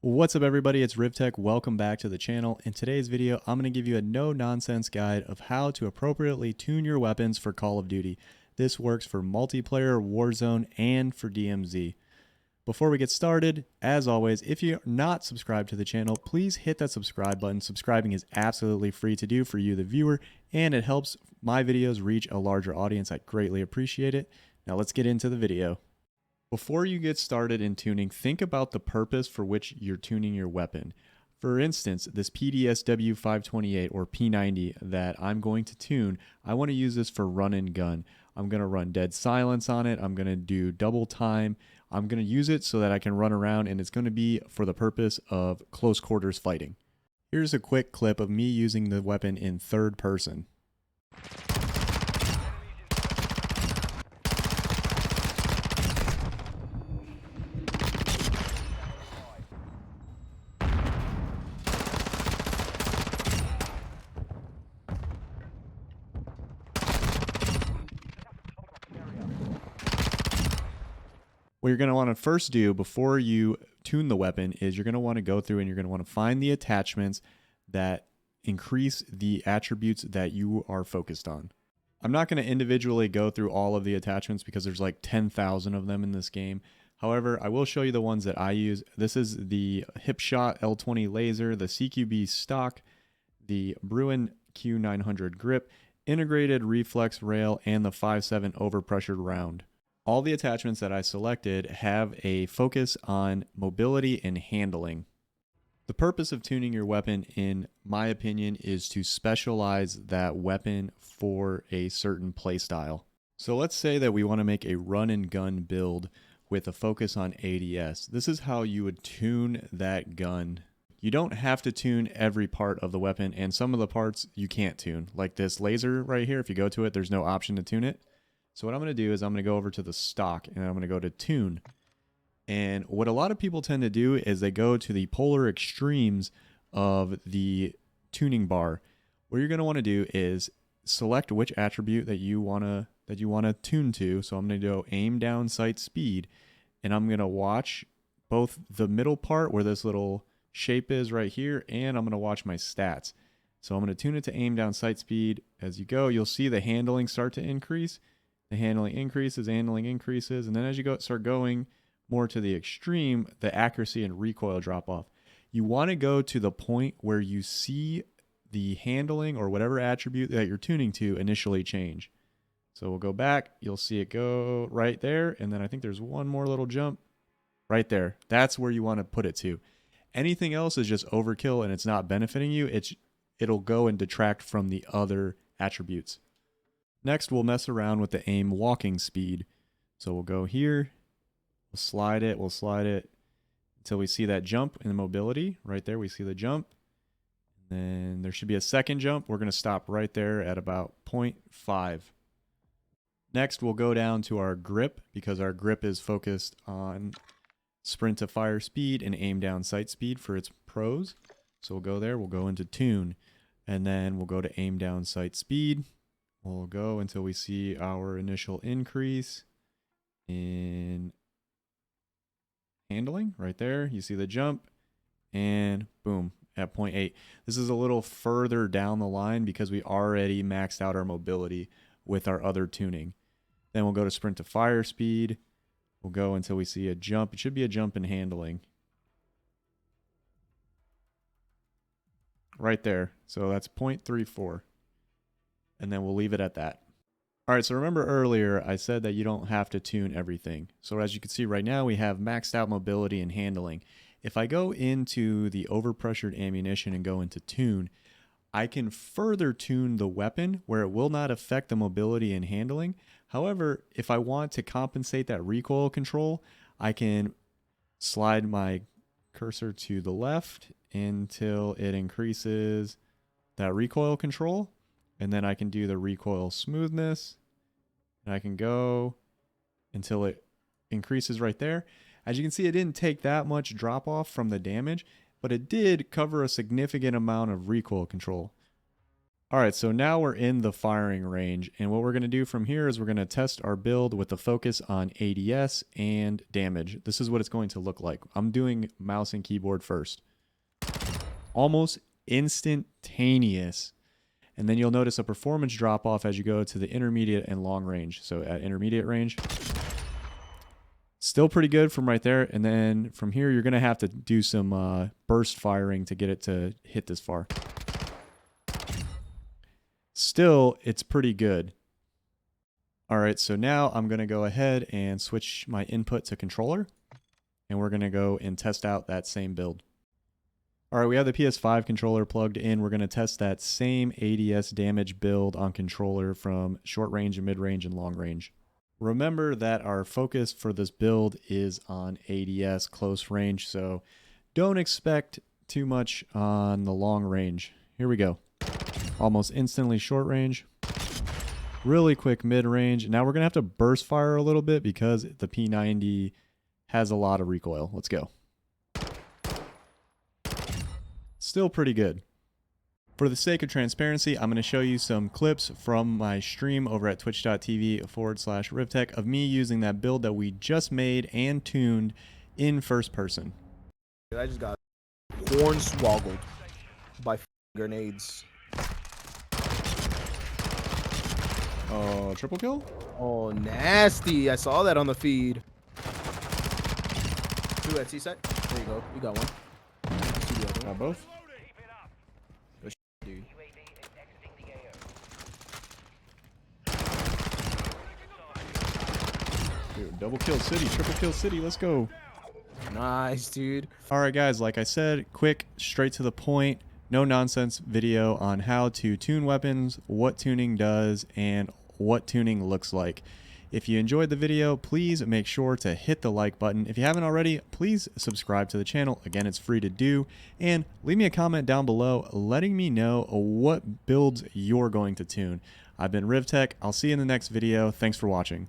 What's up everybody, it's RivTech. Welcome back to the channel. In today's video, I'm going to give you a no-nonsense guide of how to appropriately tune your weapons for Call of Duty. This works for multiplayer, Warzone, and for DMZ. Before we get started, as always, if you're not subscribed to the channel, please hit that subscribe button. Subscribing is absolutely free to do for you, the viewer, and it helps my videos reach a larger audience. I greatly appreciate it. Now let's get into the video. Before you get started in tuning, think about the purpose for which you're tuning your weapon. For instance, this PDSW 528 or P90 that I'm going to tune, I want to use this for run and gun. I'm going to run dead silence on it. I'm going to do double time. I'm going to use it so that I can run around, and it's going to be for the purpose of close quarters fighting. Here's a quick clip of me using the weapon in third person. What you're going to want to first do before you tune the weapon is you're going to want to go through and you're going to want to find the attachments that increase the attributes that you are focused on. I'm not going to individually go through all of the attachments because there's like 10,000 of them in this game. However, I will show you the ones that I use. This is the Hipshot L20 laser, the CQB stock, the Bruin Q900 grip, integrated reflex rail, and the 5.7 overpressured round. All the attachments that I selected have a focus on mobility and handling. The purpose of tuning your weapon, in my opinion, is to specialize that weapon for a certain playstyle. So let's say that we want to make a run and gun build with a focus on ADS. This is how you would tune that gun. You don't have to tune every part of the weapon, and some of the parts you can't tune. Like this laser right here, if you go to it, there's no option to tune it. So what I'm going to do is I'm going to go over to the stock and I'm going to go to tune. And what a lot of people tend to do is they go to the polar extremes of the tuning bar. What you're going to want to do is select which attribute that you want to tune to. So I'm going to go aim down sight speed, and I'm going to watch both the middle part where this little shape is right here, and I'm going to watch my stats. So I'm going to tune it to aim down sight speed. As you go, you'll see the handling start to increase. The handling increases, and then as you start going more to the extreme, the accuracy and recoil drop off. You want to go to the point where you see the handling or whatever attribute that you're tuning to initially change. So we'll go back, you'll see it go right there, and then I think there's one more little jump right there. That's where you want to put it to. Anything else is just overkill and it's not benefiting you. It'll go and detract from the other attributes. Next, we'll mess around with the aim walking speed. So we'll go here, we'll slide it until we see that jump in the mobility. Right there, we see the jump. Then there should be a second jump. We're going to stop right there at about 0.5. Next, we'll go down to our grip because our grip is focused on sprint to fire speed and aim down sight speed for its pros. So we'll go there, we'll go into tune, and then we'll go to aim down sight speed. We'll go until we see our initial increase in handling right there. You see the jump, and boom, at 0.8. This is a little further down the line because we already maxed out our mobility with our other tuning. Then we'll go to sprint to fire speed. We'll go until we see a jump. It should be a jump in handling. Right there. So that's 0.34. And then we'll leave it at that. All right, so remember earlier I said that you don't have to tune everything. So as you can see right now, we have maxed out mobility and handling. If I go into the overpressured ammunition and go into tune, I can further tune the weapon where it will not affect the mobility and handling. However, if I want to compensate that recoil control, I can slide my cursor to the left until it increases that recoil control. And then I can do the recoil smoothness, and I can go until it increases right there. As you can see, it didn't take that much drop off from the damage, but it did cover a significant amount of recoil control. All right, so now we're in the firing range, and what we're going to do from here is we're going to test our build with the focus on ADS and damage. This is what it's going to look like. I'm doing mouse and keyboard first. Almost instantaneous. And then you'll notice a performance drop off as you go to the intermediate and long range. So at intermediate range, still pretty good from right there. And then from here, you're going to have to do some burst firing to get it to hit this far. Still, it's pretty good. All right, so now I'm going to go ahead and switch my input to controller. And we're going to go and test out that same build. All right, we have the PS5 controller plugged in. We're going to test that same ADS damage build on controller from short range and mid range and long range. Remember that our focus for this build is on ADS close range, so don't expect too much on the long range. Here we go. Almost instantly short range. Really quick mid range. Now we're going to have to burst fire a little bit because the P90 has a lot of recoil. Let's go. Still pretty good. For the sake of transparency, I'm going to show you some clips from my stream over at twitch.tv/Rivtech of me using that build that we just made and tuned in first person. I just got hornswoggled by grenades. Oh, triple kill? Oh, nasty. I saw that on the feed. Two at C-side. There you go. You got one. Got both? Dude. Dude, double kill city, triple kill city, let's go. Nice, dude. All right, guys, like I said, quick, straight to the point, no nonsense video on how to tune weapons, what tuning does, and what tuning looks like. If you enjoyed the video, please make sure to hit the like button. If you haven't already, please subscribe to the channel. Again, it's free to do. And leave me a comment down below letting me know what builds you're going to tune. I've been Rivtech. I'll see you in the next video. Thanks for watching.